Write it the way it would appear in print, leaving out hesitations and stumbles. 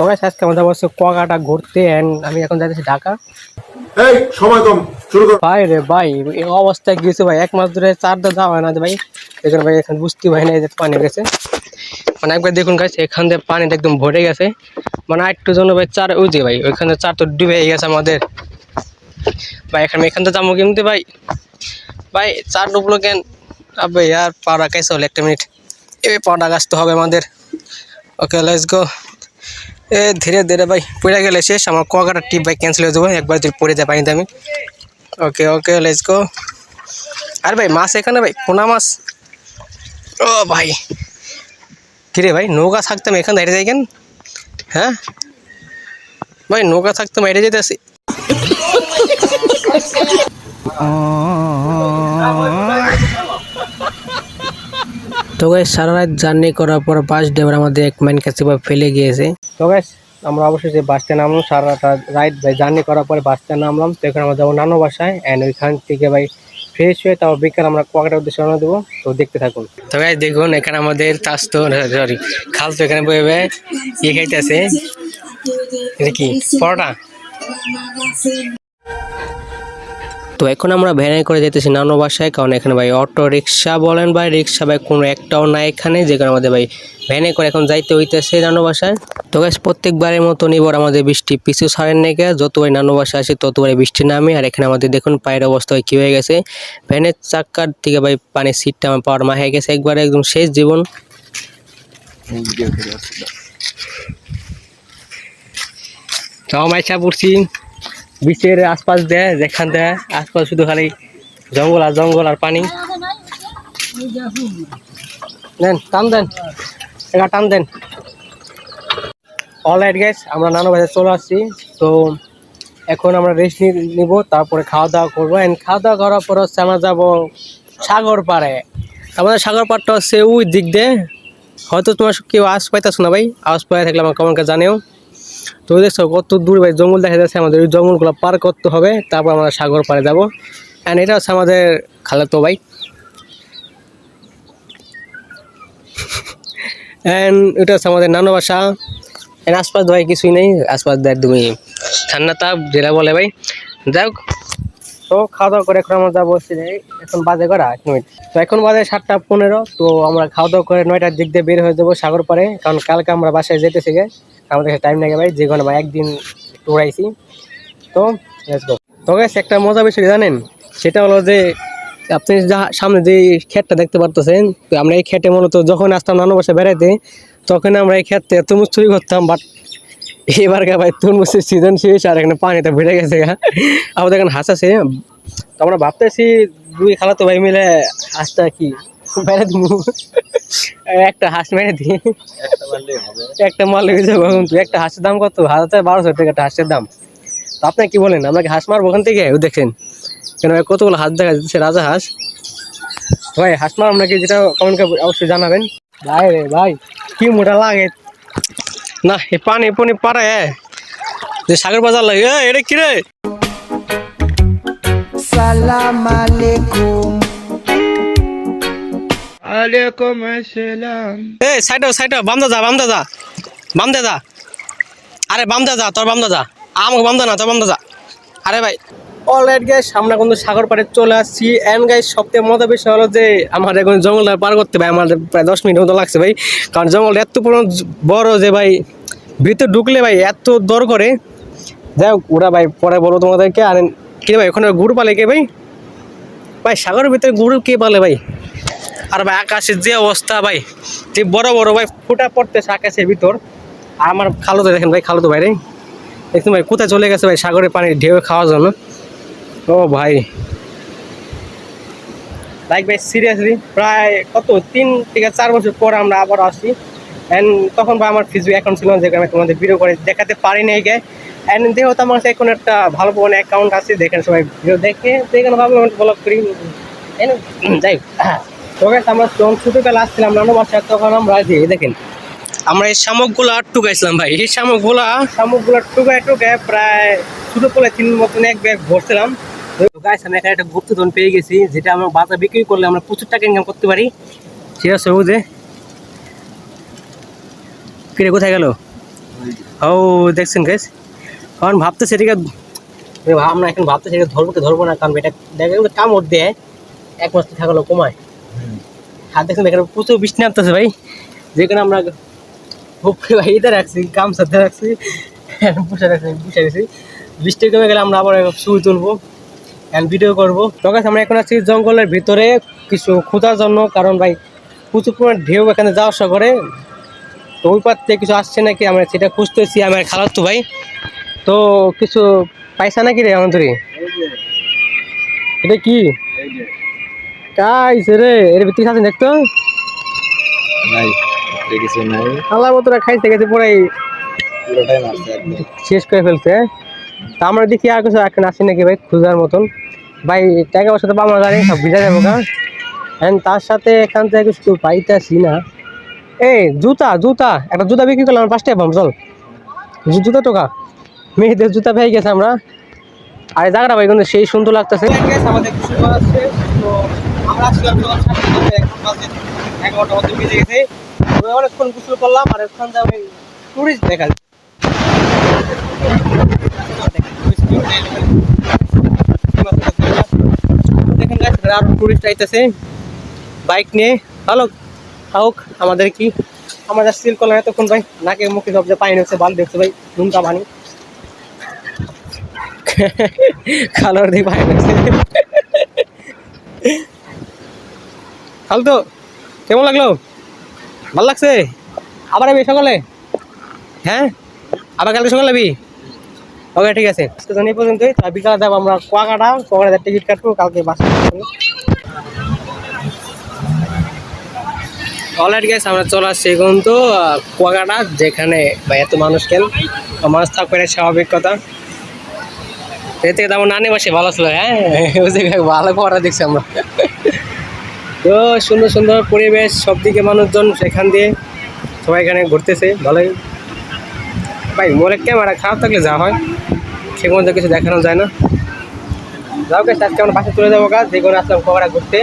সবাই আজকে আমাদের বলছে কুয়াকাটা ঘুরতে এন্ড আমি এখন যাচ্ছি ঢাকা। এই সময় কম, শুরু কর। ভাই রে ভাই, এই অবস্থায় গেছে ভাই, 1 মাস ধরে চারটা যাওয়া হয় না ভাই। দেখুন ভাই এখন বুঝতে পারি না যে পানি গেছে, মানে একবার দেখুন গাছ এখান দিয়ে পানিটা একদম ভরে গেছে, মানে একটু জন্য ভাই চার ওই যে ভাই ওইখানে চার তো ডুবে গেছে আমাদের ভাই। এখান থেকে যাবো কিন্তু ভাই, ভাই চার ডুবলো কেন ভাই? আর পাড়া কাছে হলো, একটা মিনিট এই পাড়া গাছতে হবে আমাদের। Okay let's go. এ ধীরে ধীরে ভাই, পড়ে গেলে শেষ, আমার কুয়াকাটার ট্রিপ ভাই ক্যান্সেল হয়ে যাবো একবার যদি পড়ে যায় পানিতে আমি। ওকে ওকে লেটস গো। আর ভাই মাছ এখানে ভাই, পোনা মাছ। ও ভাই কিরে ভাই, নৌকা থাকতাম এখানে হেঁটে যাই কেন? হ্যাঁ ভাই নৌকা থাকতাম হেঁটে যেতে আসি। তো গাইস সারা রাত জার্নি করার পর বাস ড্রাইভার আমাদের এক মাইন কাছে ফেলে গিয়েছে। তো গাইস আমরা অবশ্যই যে বাসটা নামলাম, সারা রাত ভাই জার্নি করার পরে বাসটা নামলাম। তো এখানে আমরা যাবো নানু বাসায় অ্যান্ড ওইখান থেকে ভাই ফ্রেশ হয়ে তাও বিকেল আমরা কুয়াকাটার উদ্দেশ্যে রওনা দেবো। তো দেখতে থাকুন। তো গাইস দেখুন এখানে আমাদের চাস্তো সরি খালতো এখানে বয়ে বয়ে ইয়ে খাইতেছে, এটা কি পরোটা। তো এখন আমরা ভ্যানে করে যেতেছি নানু বাসায়, কারণ এখানে ভাই অটো রিক্সা বলেন ভাই, রিক্সা ভাই কোনো একটাও নাই এখানে, যেখানে আমাদের ভাই ভ্যানে করে এখন যাইতে হইতেছে নানু বাসায়। তো গাইস প্রত্যেকবারের মতন এবার আমাদের বৃষ্টি পিছু ছাড়েন নাকি, যতবার নানু বাসায় আসে ততবারই বৃষ্টি নামে। আর এখানে আমাদের দেখুন পায়ের অবস্থা কি হয়ে গেছে, ভ্যানের চাক্কার থেকে ভাই পানির সিটটা আমার পাওয়ার মা হয়ে গেছে একবারে একদম শেষ জীবন। তাও মাইছা পড়ছি বিচের আশপাশ দেয়, যেখান দেয় আশপাশ শুধু খালি জঙ্গল আর পানি। দেন টান দেন, এটা টান দেন। অলরাইট গাইস আমরা নানু বাসায় চলে আসছি। তো এখন আমরা রেস্ট নিব, তারপরে খাওয়া দাওয়া করবো। অ্যান্ড খাওয়া দাওয়া করার পর হচ্ছে আমরা যাবো সাগর পাড়ে। আমাদের সাগর পাড়টা হচ্ছে ওই দিক দিয়ে, হয়তো তোমার কেউ আওয়াজ পাইতেছো না ভাই, আওয়াজ পাই থাকলে আমার কমেন্টে জানিও। তো দেখছো কত দূর ভাই জঙ্গল দেখা যাচ্ছে, আমাদের ওই জঙ্গলগুলো পার করতে হবে, তারপর আমরা সাগর পাড়ে যাবো। অ্যান্ড এটা হচ্ছে আমাদের খালাতো ভাই, অ্যান্ড এটা হচ্ছে আমাদের নানু বাসা। এর আশপাশ ভাই কিছুই নেই, আশপাশ একদমই ঠান্ডা তাপ যেটা বলে ভাই। যাই হোক, তো খাওয়া দাওয়া করে এখন আমরা যাবো, এখন বাজে করা 8 মিনিট, তো এখন বাজে 7টা 15। তো আমরা খাওয়া দাওয়া করে 9টার দিক দিয়ে বের হয়ে যাবো সাগর পাড়ে, কারণ কালকে আমরা বাসায় যেতেছি গে, আমাদের টাইম লাগে ভাই, যে কোনো ভাই একদিন ট্যুর আইছি। তো লেটস গো। তো গাইস একটা মজা বিষয় জানেন, সেটা হলো যে আপনি যা সামনে যে ক্ষেতটা দেখতে পারতেছেন, তো আমরা এই ক্ষেতে মূলত যখন আসতাম নানু বাসায় বেড়াইতে, তখন আমরা এই ক্ষেতে তরমুজ চুরি করতাম। বাট এবার ভাই তরমুজের সিজন শেষ আর এখানে পানিটা বেড়ে গেছে, আমাদের এখানে হাঁস আছে। তো আমরা ভাবতেছি দুই খালাতো ভাই মিলে হাঁসটা কি মেরে দিব, একটা হাঁস মেরে দিই, একটা মারলে হয়ে যাবে। কিন্তু একটা হাঁসের দাম কত? 1200 টাকা একটা হাঁসের দাম। তো আপনি কি বলেন, আমরা কি হাঁস মারবো ওখান থেকে? দেখেন কেন ভাই কতগুলো হাঁস দেখা যাচ্ছে, রাজা হাঁস। ভাই হাঁস মার আমরা কি, যেটা কমেন্টে অবশ্যই জানাবেন। ভাই রে ভাই কি মোটা লাগে না এই পানি পানি পারে যে সাগর বাজার লাগে। এটা কি রে? সালাম আলাইকুম। আলাইকুম আসসালাম। এই সাইড বাম দাদা বাম দাদা, আরে বাম দাদা তোর বাম দাদা, আমাকে বাম দাদা তোর বাম দাদা। আরে ভাই অলরাইট গাইস আমরা কিন্তু সাগর পাড়ে চলে আসছি। এন্ড গাইস সবথেকে মজা বিষয় হলো যে আমার এখন জঙ্গলটা পার করতে ভাই আমাদের প্রায় 10 মিনিট মতো লাগছে ভাই, কারণ জঙ্গলটা এত বড় যে ভাই ভিতরে ঢুকলে ভাই এত দর করে। যাই হোক ওরা ভাই পরে বলো তোমাদেরকে। আর কি ভাই ওখানে গুড় পালে কে ভাই? ভাই সাগরের ভিতরে গুড় কে পালে ভাই? আর ভাই আকাশের যে অবস্থা ভাই, যে বড় বড় ভাই ফুটা পড়তেছে আকাশের ভিতর। আর আমার খালুতো দেখেন ভাই, খালুতো ভাই রে দেখুন ভাই কোথায় চলে গেছে ভাই সাগরের পানির ঢেউ খাওয়ার জন্য। ও ভাই লাইক ভাই সিরিয়াসলি প্রায় কত 3 থেকে 4 বছর পর আমরা আবার আসছি। অ্যান্ড তখন ভাই আমার ফেসবুক অ্যাকাউন্ট ছিল, যেখানে তোমাদের ভিডিও করে দেখাতে পারি নাই গে। অ্যান্ড যেহেতু আমার কাছে এখন একটা ভালো পরিমাণে অ্যাকাউন্ট আছে, দেখেন সবাই ভিডিও দেখে যেখানে ভাবলাম ব্লগ করি। যাই তো আমরা যখন ছোটোবেলা আসছিলাম নানু বাসায়, তখন আমরা দেখেন আমরা এই শামুকগুলা টুকাইছিলাম ভাই, এই শামুকগুলা টুকায় প্রায় ছোটো পোলে 3 মতন এক ব্যাগ ভরছিলাম। গাইস আমি এখানে একটা গুপ্তধন পেয়ে গেছি, যেটা আমরা বাজার বিক্রি করলে আমরা প্রচুর টাকা ইনকাম করতে পারি। ঠিক আছে ও যে কিরে কোথায় গেল? ও দেখছেন গাইস, কারণ ভাবতেছি এটাকে আমরা এখন ভাবতেছি এটা ধরবো না, কারণ এটা দেখে কামড় দেয়, এক মাস থাকলো কমায়। হাত দেখছেন এখানে প্রচুর বৃষ্টি নামতেছে ভাই, যেখানে আমরা ভাই এটা রাখছি গামছাতে রাখছি, বসে গেছি। বৃষ্টি কমে গেলে আমরা আবার ছবি তুলবো অ্যান্ড ভিডিও করবো। তো গাইস আমরা এখন আছি জঙ্গলের ভিতরে কিছু খোঁজার জন্য, কারণ ভাই প্রচুর পরিমাণ ঢেউ এখানে যাওয়া আসা করে। তো ওই পার থেকে কিছু আসছে নাকি আমরা সেটা খুঁজতেছি, আমার খালাতো ভাই। তো কিছু পাইছা নাকি রে আমাদের? এটা কি খাইছে রে? এর ভিতরে খাচ্ছেন দেখতো খালা মতোরা খাইতে গেছে পুরাই শেষ করে ফেলছে। তা আমরা দেখি আর কিছু এখন আসি নাকি ভাই খোঁজার মতন। ভাই টাকা পয়সা তো পাবো জানি, সব ভিজা যাবো না। তার সাথে এখান থেকে কিছু পাইতেছি না। এই জুতা একটা জুতা বিক্রি করলাম 5 টাকা পাম, চল জুতা টোকা মেয়েদের জুতা পেয়ে গেছে আমরা। আর এই জায়গাটা ভাই কিন্তু সেই সুন্দর লাগতেছে। আমাদের কিছু আছে, তো আমরা আসলাম সকাল 11টার মধ্যে বেজে গেছে। অনেকক্ষণ গোসল করলাম, আর ওখান থেকে টুরিস্ট দেখা যায়। দেখেন আর টুরিস্ট আইতেছে বাইক নিয়ে। ভালো হোক আমাদের কি, আমাদের সিল করলাম এতক্ষণ ভাই, নাকে মুখে সব যে পানি হচ্ছে, বাল দেখছে ভাই নুনটা পানি কালোর দিয়ে পানি হচ্ছে। খাল তো কেমন লাগলো? ভালো লাগছে? আবার আমি সকালে, হ্যাঁ আবার কালকে সকালে যাবি? ওকে ঠিক আছে, এই পর্যন্তই। বিকালে যাবো আমরা কুয়াকাটা টিকিট কাটবো, কালকে বাসা। অলরাইট গাইস, আমরা চলে আসছি এখন তো কুয়াকাটা, যেখানে ভাই এত মানুষ কেন, মানুষ থাকবে না স্বাভাবিক কথা। এর থেকে তেমন নানি বসে ভালো ছিল, হ্যাঁ ভালো পড়া দেখছি আমরা। তো সুন্দর সুন্দর পরিবেশ, সব দিকে মানুষজন, সেখান দিয়ে সবাই এখানে ঘুরতেছে ভালোই। ভাই মোবাইলের ক্যামেরা খারাপ থাকলে যা হয়, সেখান মধ্যে কিছু দেখানো যায় না। যাও গাইস, আজকে আমরা বাসে চলে যাবো, যে কোনো আসলাম কুয়াকাটা ঘুরতে।